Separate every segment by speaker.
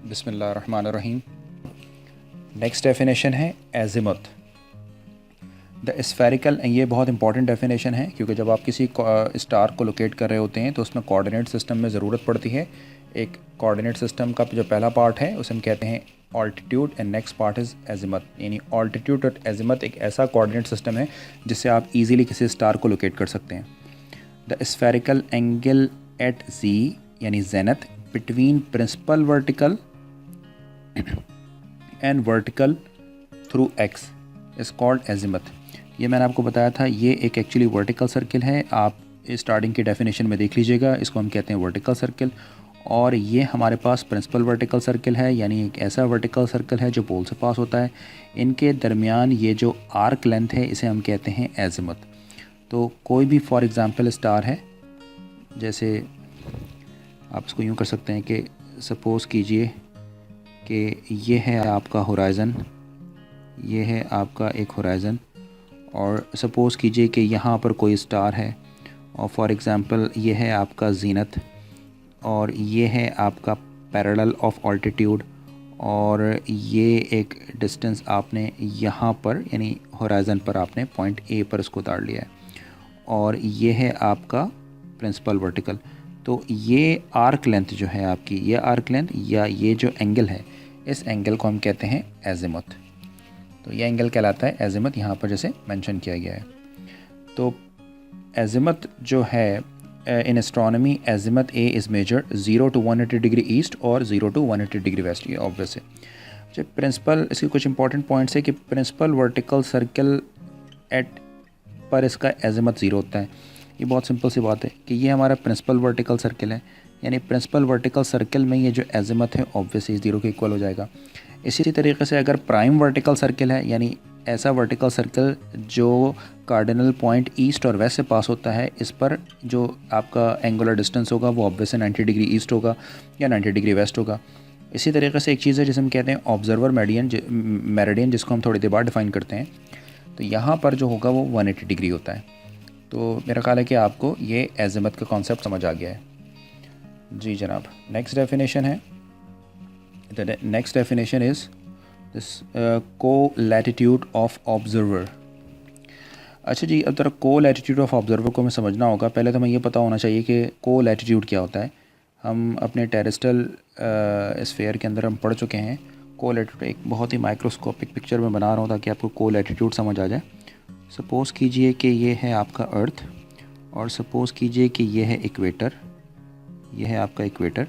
Speaker 1: बिस्मिल्लाहिर्रहमानिर्रहीम। Next definition है एज़िमुथ। The spherical, ये बहुत इंपॉर्टेंट डेफिनेशन है क्योंकि जब आप किसी स्टार को लोकेट कर रहे होते हैं तो उसमें कोऑर्डिनेट सिस्टम में ज़रूरत पड़ती है। एक कोऑर्डिनेट सिस्टम का जो पहला पार्ट है उसे हम कहते हैं altitude and next part is azimuth. यानी ऑल्टीट्यूड और एज़िमुथ एक ऐसा कोऑर्डिनेट सिस्टम है जिससे आप इजीली किसी स्टार को लोकेट कर सकते हैं। The spherical angle at G यानी zenith between principal vertical and vertical through X is called azimuth. ये मैंने आपको बताया था, ये एक एक्चुअली वर्टिकल सर्किल है। आप स्टार्टिंग की डेफिनेशन में देख लीजिएगा, इसको हम कहते हैं वर्टिकल सर्किल। और ये हमारे पास प्रिंसिपल वर्टिकल सर्किल है, यानी एक ऐसा वर्टिकल सर्किल है जो पोल से पास होता है। इनके दरमियान ये जो आर्क लेंथ है इसे हम कहते हैं एज़िमुथ। तो कोई भी फॉर एग्ज़ाम्पल स्टार है, जैसे आप इसको यूँ कर सकते हैं कि सपोज़ कीजिए कि ये है आपका होराइज़न, ये है आपका एक होराइज़न, और सपोज़ कीजिए कि यहाँ पर कोई स्टार है और फॉर एग्ज़ाम्पल ये है आपका ज़ीनत और ये है आपका पैरेलल ऑफ ऑल्टीट्यूड, और ये एक डिस्टेंस आपने यहाँ पर यानी होराइज़न पर आपने पॉइंट ए पर इसको उतार लिया है, और ये है आपका प्रिंसिपल वर्टिकल। तो ये आर्क लेंथ जो है आपकी, ये आर्क लेंथ या ये जो एंगल है, इस एंगल को हम कहते हैं एज़िमुथ। तो ये एंगल कहलाता है एज़िमुथ, यहाँ पर जैसे मेंशन किया गया है। तो एज़िमुथ जो है in astronomy, azimuth A is measured 0 to 180 degree east और 0 to 180 डिग्री वेस्ट। ये ऑब्वियस है। जो प्रिंसिपल, इसके कुछ इंपॉर्टेंट पॉइंट्स है कि प्रिंसिपल वर्टिकल सर्कल एट पर इसका एज़िमुथ 0 होता है। ये बहुत सिंपल सी बात है कि ये हमारा प्रिंसिपल वर्टिकल सर्कल है, यानी प्रिंसिपल वर्टिकल सर्कल में ये जो एज़िमुथ है ऑब्वियसली 0 के इक्वल हो जाएगा। इसी तरीके से अगर प्राइम वर्टिकल सर्कल है, यानी ऐसा वर्टिकल सर्कल जो कार्डिनल पॉइंट ईस्ट और वेस्ट से पास होता है, इस पर जो आपका एंगुलर डिस्टेंस होगा वो ऑब्वियसली 90 डिग्री ईस्ट होगा या 90 डिग्री वेस्ट होगा। इसी तरीके से एक चीज़ है जिसे हम कहते हैं ऑब्जर्वर मेरिडियन, जिसको हम थोड़ी देर बाद डिफाइन करते हैं। तो यहाँ पर जो होगा वो 180 डिग्री होता है। तो मेरा ख्याल है कि आपको ये एज़िमुथ का कॉन्सेप्ट समझ आ गया है। जी जनाब, नेक्स्ट डेफिनेशन है, the next definition is this colatitude of observer. अच्छा जी, अब जरा को-लैटिट्यूड ऑफ ऑब्जर्वर को हमें समझना होगा। पहले तो हमें ये पता होना चाहिए कि को-लैटिट्यूड क्या होता है। हम अपने टेरेस्ट्रियल स्फीयर के अंदर हम पढ़ चुके हैं को-लैटिट्यूड। एक बहुत ही माइक्रोस्कोपिक पिक्चर में बना रहा हूँ ताकि आपको को-लैटिट्यूड समझ आ जाए। सपोज़ कीजिए कि ये है आपका अर्थ, और सपोज़ कीजिए कि ये है इक्वेटर, ये है आपका इक्वेटर,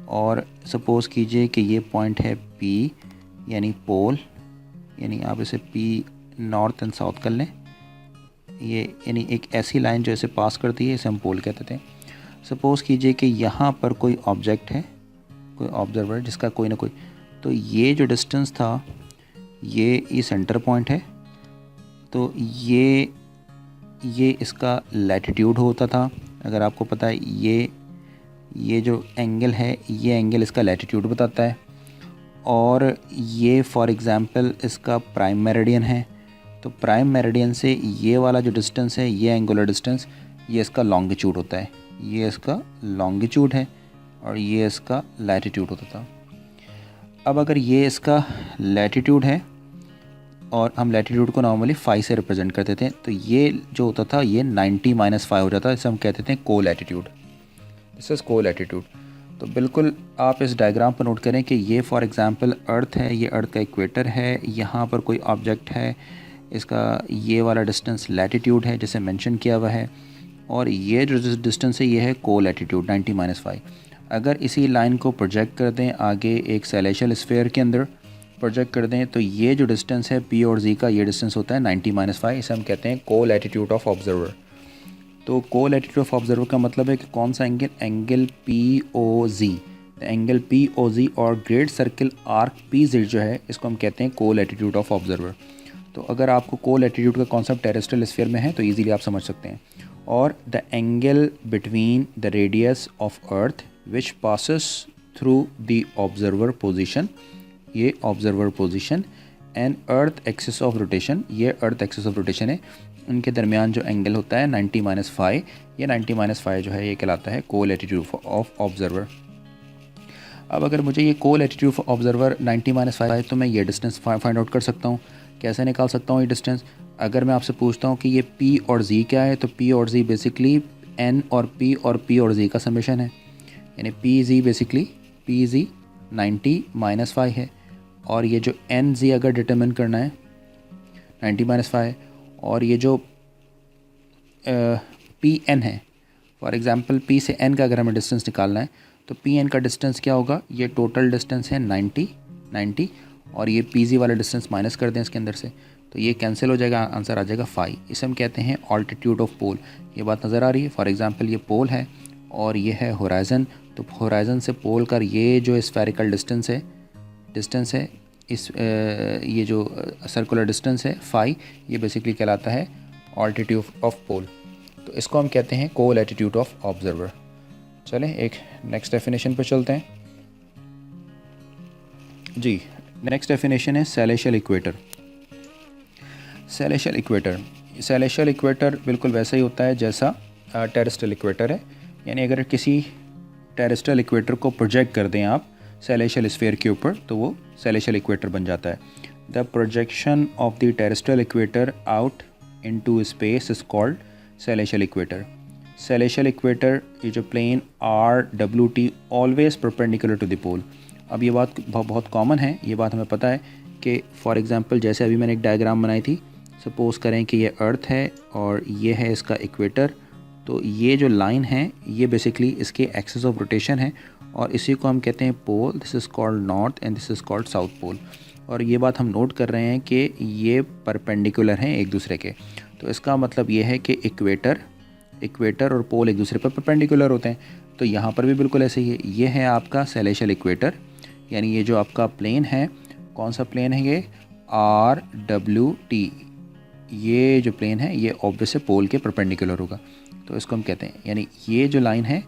Speaker 1: और सपोज़ कीजिए कि ये पॉइंट है पी यानी पोल, यानी आप इसे पी नॉर्थ एंड साउथ कर लें। ये यानी एक ऐसी लाइन जो इसे पास करती है, इसे हम पोल कहते थे। सपोज़ कीजिए कि यहाँ पर कोई ऑब्जेक्ट है, कोई ऑब्जर्वर जिसका कोई ना कोई, तो ये जो डिस्टेंस था ये सेंटर पॉइंट है, तो ये इसका लैटिट्यूड होता था। अगर आपको पता है ये जो एंगल है, ये एंगल इसका लैटिट्यूड बताता है। और ये फॉर एग्ज़ाम्पल इसका प्राइम मेरिडियन है, तो प्राइम मेरिडियन से ये वाला जो डिस्टेंस है, ये एंगुलर डिस्टेंस, ये इसका लॉन्गिट्यूड होता है। ये इसका लॉन्गिट्यूड है और ये इसका लैटिट्यूड होता था। अब अगर ये इसका लैटिट्यूड है और हम लैटिट्यूड को नॉर्मली 5 से रिप्रेजेंट करते थे, तो ये जो होता था ये 90 - 5 हो जाता है। इसे हम कहते थे को लैटिट्यूड। दिस इज़ को लैटिट्यूड। तो बिल्कुल आप इस डायग्राम पर नोट करें कि ये फॉर एग्ज़ाम्पल अर्थ है, ये अर्थ का इक्वेटर है, यहाँ पर कोई ऑब्जेक्ट है, इसका ये वाला डिस्टेंस लैटिट्यूड है जिसे मेंशन किया हुआ है, और ये जो डिस्टेंस है ये है को लैटिट्यूड 90 - 5। अगर इसी लाइन को प्रोजेक्ट कर दें आगे एक सेलेशियल स्फीयर के अंदर प्रोजेक्ट कर दें, तो ये जो डिस्टेंस है पी और जी का, ये डिस्टेंस होता है 90 - 5। इसे हम कहते हैं को लैटिट्यूड ऑफ ऑब्जर्वर। तो को लैटिट्यूड ऑफ ऑब्जर्वर का मतलब है कि कौन सा एंगल, एंगल पी ओ जी। एंगल पी ओ जी और great circle arc P Z जो है, इसको हम कहते हैं को लैटिट्यूड ऑफ ऑब्जर्वर। तो अगर आपको को लैटिट्यूड का कॉन्सेप्ट टेरेस्ट्रियल स्फीयर में है तो ईजिली आप समझ सकते हैं। और the angle between the radius of earth which passes through the observer position, ये observer position, and earth axis of rotation, ये अर्थ एक्सिस ऑफ रोटेशन है। इनके दरमियान जो एंगल होता है 90 - 5, ये 90 - 5 जो है ये कहलाता है को लैटिट्यूड ऑफ ऑब्जर्वर। अब अगर मुझे ये कोल एटीट्यूड ऑफ ऑब्जर्वर 90-5 है तो मैं ये डिस्टेंस फाइंड आउट कर सकता हूँ। कैसे निकाल सकता हूँ ये डिस्टेंस? अगर मैं आपसे पूछता हूँ कि ये P और Z क्या है, तो P और Z बेसिकली N और P और Z का समेशन है, यानी PZ बेसिकली PZ 90-5 है। और ये जो NZ अगर डिटरमिन करना है 90-5, और ये जो PN है, फॉर एग्ज़ाम्पल P से N का अगर हमें डिस्टेंस निकालना है तो PN का डिस्टेंस क्या होगा? ये टोटल डिस्टेंस है 90, और ये PZ वाला डिस्टेंस माइनस कर दें इसके अंदर से, तो ये कैंसिल हो जाएगा, आंसर आ जाएगा 5। इसे हम कहते हैं ऑल्टीट्यूड ऑफ पोल। ये बात नज़र आ रही है? फॉर एग्ज़ाम्पल ये पोल है और ये है होराइज़न, तो होराइज़न से पोल का ये जो स्फेरिकल डिस्टेंस है इस ये जो सर्कुलर डिस्टेंस है 5, ये बेसिकली कहलाता है ऑल्टीट्यूड ऑफ पोल। तो इसको हम कहते हैं कोल एटीट्यूड ऑफ ऑब्जर्वर। चलें एक नेक्स्ट डेफिनेशन पर चलते हैं जी। नेक्स्ट डेफिनेशन है सेलेशियल इक्वेटर। सेलेशियल इक्वेटर बिल्कुल वैसा ही होता है जैसा टेरेस्ट्रियल इक्वेटर है, यानी अगर किसी टेरेस्ट्रियल इक्वेटर को प्रोजेक्ट कर दें आप सेलेशियल स्फीयर के ऊपर तो वो सेलेशियल इक्वेटर बन जाता है। The projection of the terrestrial equator out into space is called celestial equator. Celestial equator ये जो plane RWT always perpendicular to the pole. अब ये बात बहुत कॉमन है, ये बात हमें पता है कि फॉर एग्जांपल जैसे अभी मैंने एक डायग्राम बनाई थी, सपोज़ करें कि ये अर्थ है और ये है इसका इक्वेटर, तो ये जो लाइन है ये बेसिकली इसके एक्सिस ऑफ रोटेशन है और इसी को हम कहते हैं pole. This is called north and this is called south pole. और ये बात हम नोट कर रहे हैं कि ये परपेंडिकुलर हैं एक दूसरे के, तो इसका मतलब ये है कि इक्वेटर और पोल एक दूसरे पर परपेंडिकुलर होते हैं। तो यहाँ पर भी बिल्कुल ऐसे ही है। ये है आपका सेलेशियल इक्वेटर, यानी ये जो आपका प्लेन है, कौन सा प्लेन है ये? RWT। ये जो प्लेन है ये ऑब्वियस पोल के परपेंडिकुलर होगा, तो इसको हम कहते हैं, यानी ये जो लाइन है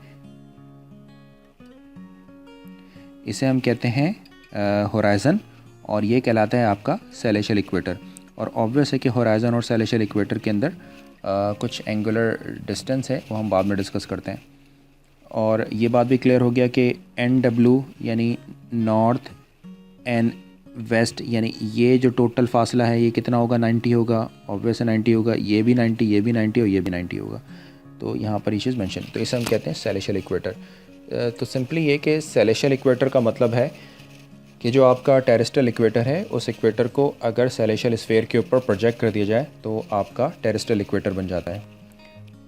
Speaker 1: इसे हम कहते हैं होराइज़न और ये कहलाता है आपका सेलेशियल इक्वेटर। और ऑब्वियस है कि होराइज़न और सेलेशियल इक्वेटर के अंदर कुछ एंगुलर डिस्टेंस है, वो हम बाद में डिस्कस करते हैं। और ये बात भी क्लियर हो गया कि NW यानी नॉर्थ एंड वेस्ट, यानी ये जो टोटल फासला है ये कितना होगा? 90 होगा, ऑब्वियस 90 होगा, ये भी 90, ये भी 90 और ये भी 90 होगा। तो यहाँ पर ये चीज़ मेंशन, तो इसे हम कहते हैं सेलेशियल इक्वेटर। तो सिंपली ये कि सेलेशियल इक्वेटर का मतलब है कि जो आपका टेरेस्ट्रियल इक्वेटर है उस इक्वेटर को अगर सेलेशियल स्फीयर के ऊपर प्रोजेक्ट कर दिया जाए तो आपका टेरेस्ट्रियल इक्वेटर बन जाता है।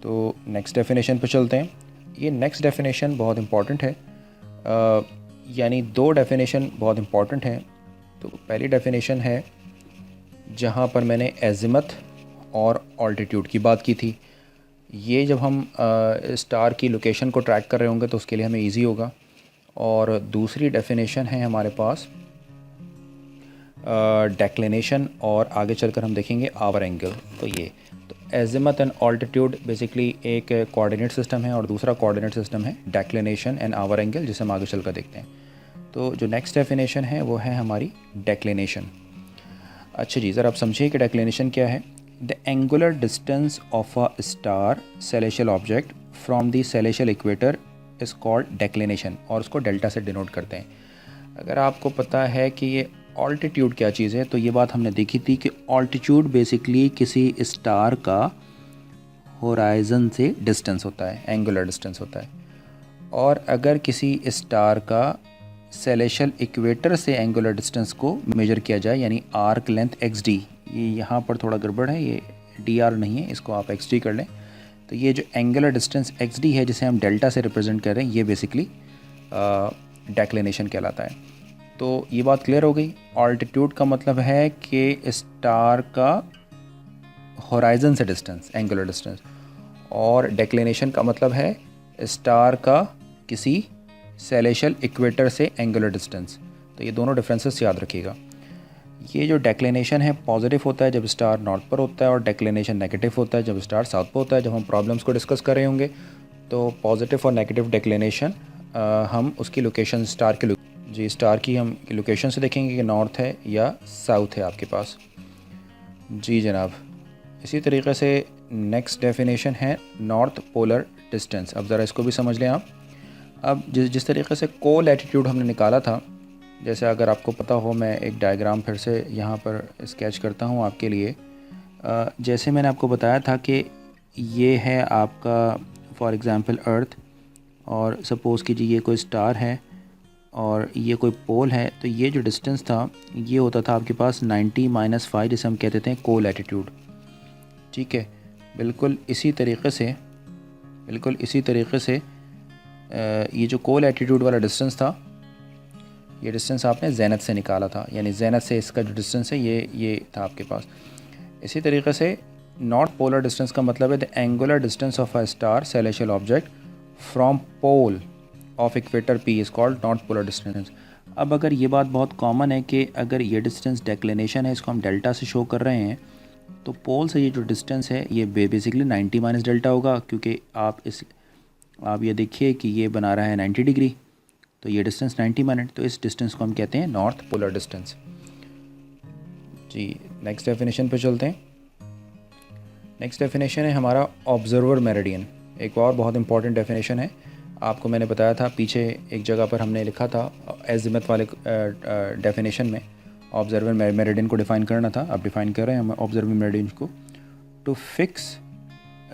Speaker 1: तो नेक्स्ट डेफिनेशन पर चलते हैं। ये नेक्स्ट डेफिनेशन बहुत इंपॉर्टेंट है, यानी दो डेफिनेशन बहुत इंपॉर्टेंट हैं। तो पहली डेफिनेशन है जहाँ पर मैंने एजिमथ और ऑल्टीट्यूड की बात की थी। ये जब हम स्टार की लोकेशन को ट्रैक कर रहे होंगे तो उसके लिए हमें इजी होगा। और दूसरी डेफिनेशन है हमारे पास डेक्लिनेशन, और आगे चलकर हम देखेंगे आवर एंगल। तो ये तो एजिमथ एंड ऑल्टीट्यूड बेसिकली एक कोऑर्डिनेट सिस्टम है और दूसरा कोऑर्डिनेट सिस्टम है डेक्लिनेशन एंड आवर एंगल, जिसे हम आगे चलकर देखते हैं। तो जो नेक्स्ट डेफिनेशन है वो है हमारी डेक्लिनेशन। अच्छा जी, ज़रा आप समझिए कि डेक्लिनेशन क्या है। The angular distance of a star celestial object from the celestial equator is called declination, और उसको डेल्टा से डिनोट करते हैं। अगर आपको पता है कि ये ऑल्टीट्यूड क्या चीज़ है, तो ये बात हमने देखी थी कि ऑल्टीट्यूड बेसिकली किसी स्टार का होराइज़न से डिस्टेंस होता है, एंगुलर डिस्टेंस होता है। और अगर किसी स्टार का सेलेशियल इक्वेटर से एंगुलर डिस्टेंस को मेजर किया जाए, यानी आर्क लेंथ XD, ये यहाँ पर थोड़ा गड़बड़ है, ये DR नहीं है, इसको आप XD कर लें। तो ये जो एंगुलर डिस्टेंस XD है जिसे हम डेल्टा से रिप्रेजेंट कर रहे हैं, ये बेसिकली डेक्लिनेशन कहलाता है। तो ये बात क्लियर हो गई। ऑल्टीट्यूड का मतलब है कि स्टार का होराइज़न से डिस्टेंस, एंगुलर डिस्टेंस, और डेक्लिनेशन का मतलब है स्टार का किसी सेलेशियल इक्वेटर से एंगुलर डिस्टेंस। तो ये दोनों डिफरेंसेस याद रखिएगा। ये जो डेक्लिनेशन है पॉजिटिव होता है जब स्टार नॉर्थ पर होता है, और डेक्लिनेशन नेगेटिव होता है जब स्टार साउथ पर होता है। जब हम प्रॉब्लम्स को डिस्कस कर रहे होंगे तो पॉजिटिव और नेगेटिव डेक्लिनेशन हम उसकी लोकेशन स्टार की हम लोकेशन से देखेंगे कि नॉर्थ है या साउथ है आपके पास। जी जनाब, इसी तरीके से नेक्स्ट डेफिनेशन है नॉर्थ पोलर डिस्टेंस। अब ज़रा इसको भी समझ लें आप। अब जिस तरीके से को लैटिट्यूड हमने निकाला था, जैसे अगर आपको पता हो, मैं एक डायग्राम फिर से यहाँ पर स्केच करता हूँ आपके लिए। जैसे मैंने आपको बताया था कि ये है आपका फॉर एग्ज़ाम्पल अर्थ, और सपोज़ कीजिए ये कोई स्टार है और ये कोई पोल है, तो ये जो डिस्टेंस था ये होता था आपके पास 90-5, जिसे हम कहते थे को लैटिट्यूड। ठीक है, बिल्कुल इसी तरीके से ये जो को लैटिट्यूड वाला डिस्टेंस था, ये डिस्टेंस आपने जेनथ से निकाला था, यानी जेनथ से इसका जो डिस्टेंस है ये था आपके पास। इसी तरीके से नॉर्थ पोलर डिस्टेंस का मतलब है the angular distance of a star celestial object from pole of equator P is called north polar distance. अब अगर ये बात बहुत कॉमन है कि अगर ये डिस्टेंस डेक्लिनेशन है, इसको हम डेल्टा से शो कर रहे हैं, तो पोल से ये जो डिस्टेंस है ये बेसिकली 90 माइनस डेल्टा होगा, क्योंकि आप ये देखिए कि ये बना रहा है 90 डिग्री, तो ये डिस्टेंस 90 माइनस, तो इस डिस्टेंस को हम कहते हैं नॉर्थ पोलर डिस्टेंस। जी, नेक्स्ट डेफिनेशन पे चलते हैं। नेक्स्ट डेफिनेशन है हमारा ऑब्जर्वर मेरिडियन। एक और बहुत इंपॉर्टेंट डेफिनेशन है, आपको मैंने बताया था पीछे एक जगह पर हमने लिखा था एजिमथ वाले डेफिनेशन में ऑब्जर्वर मेरिडियन को डिफ़ाइन करना था। अब डिफ़ाइन कर रहे हैं हम ऑब्जर्वर मेरिडियन को। To fix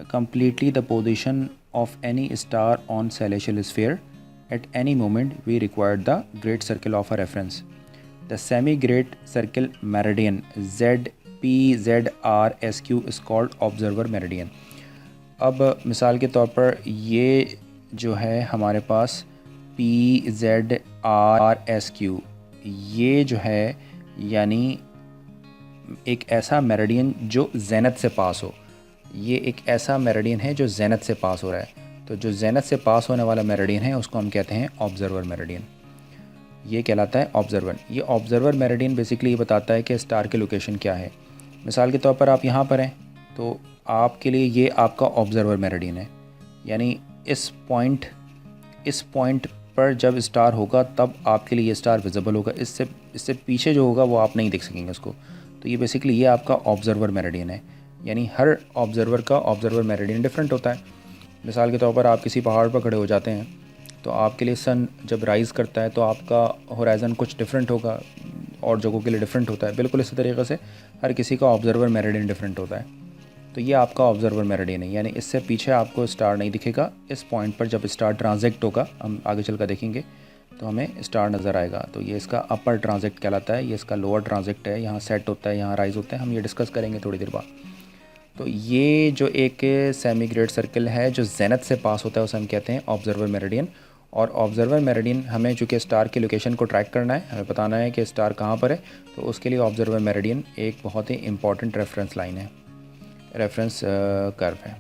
Speaker 1: completely the position of any star on celestial sphere at any moment we required the great circle of a reference. The semi-great circle meridian ZPZRSQ is called observer meridian. अब मिसाल के तौर पर ये जो है हमारे पास PZRSQ, ये जो है यानी एक ऐसा मेरिडियन जो जेनथ से पास हो, ये एक ऐसा मेरिडियन है जो जेनथ से पास हो रहा है। तो जो जेनथ से पास होने वाला मेरिडियन है उसको हम कहते हैं ऑब्जर्वर मेरिडियन, ये कहलाता है ऑब्जर्वर। ये ऑब्जर्वर मेरिडियन बेसिकली ये बताता है कि स्टार की लोकेशन क्या है। मिसाल के तौर पर आप यहाँ पर हैं, तो आपके लिए ये आपका ऑब्जर्वर मेरिडियन है, यानी इस पॉइंट पर जब स्टार होगा तब आपके लिए ये स्टार विजिबल होगा। इससे पीछे जो होगा वो आप नहीं देख सकेंगे उसको। तो ये बेसिकली ये आपका ऑब्जर्वर मेरिडियन है, यानी हर ऑब्जर्वर का ऑब्जर्वर मेरिडियन डिफरेंट होता है। मिसाल के तौर पर आप किसी पहाड़ पर खड़े हो जाते हैं, तो आपके लिए सन जब राइज़ करता है तो आपका होराइज़न कुछ डिफरेंट होगा और जगहों के लिए डिफरेंट होता है। बिल्कुल इसी तरीके से हर किसी का ऑब्जर्वर मेरिडियन डिफरेंट होता है। तो ये आपका ऑब्जर्वर मेरिडियन है, यानी इससे पीछे आपको स्टार नहीं दिखेगा। इस पॉइंट पर जब स्टार ट्रांजेक्ट होगा, हम आगे चल कर देखेंगे, तो हमें स्टार नज़र आएगा। तो ये इसका अपर ट्रांजेक्ट कहलाता है, ये इसका लोअर ट्रांजेक्ट है, यहाँ सेट होता है, यहाँ राइज़ होता है। हम ये डिस्कस करेंगे थोड़ी देर बाद। तो ये जो एक सेमी ग्रेट सर्कल है जो जेनथ से पास होता है उसे हम कहते हैं ऑब्जर्वर मेरिडियन। और ऑब्जर्वर मेरिडियन हमें चूँकि स्टार की लोकेशन को ट्रैक करना है, हमें बताना है कि स्टार कहाँ पर है, तो उसके लिए ऑब्जर्वर मेरिडियन एक बहुत ही इंपॉर्टेंट रेफरेंस लाइन है, रेफरेंस कर्व है।